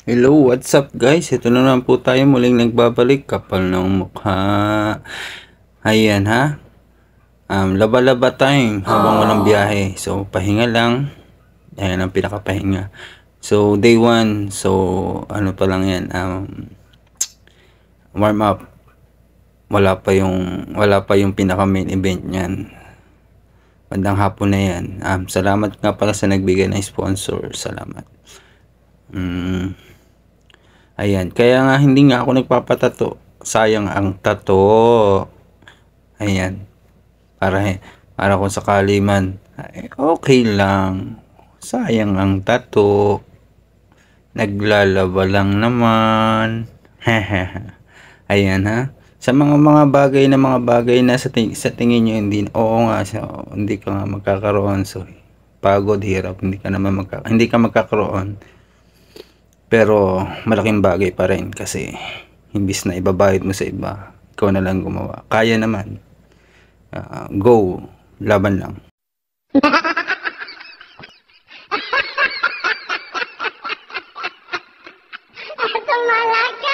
Hello, what's up guys? Ito na naman po tayo muling nagbabalik. Kapal ng mukha. Ayan ha. Laba-laba time habang walang biyahe. So, pahinga lang. Ayan ang pinakapahinga. So, day 1. So, ano pa lang yan. Warm up. Wala pa yung pinaka main event niyan. Bandang hapon na yan. Salamat nga pala sa nagbigay ng sponsor. Salamat. Ayan, kaya nga hindi nga ako nagpapatato. Sayang ang tato. Ayan, para kung sakali man, okay lang. Sayang ang tato. Naglalaba lang naman. Ayan ha. Sa mga bagay na sa tingin nyo hindi, oo nga, so, hindi ka nga magkakaroon. So, pagod, hirap, hindi ka magkakaroon. Pero malaking bagay pa rin kasi imbis na ibabayad mo sa iba, ikaw na lang gumawa. Kaya naman. Go. Laban lang. Ito malaki.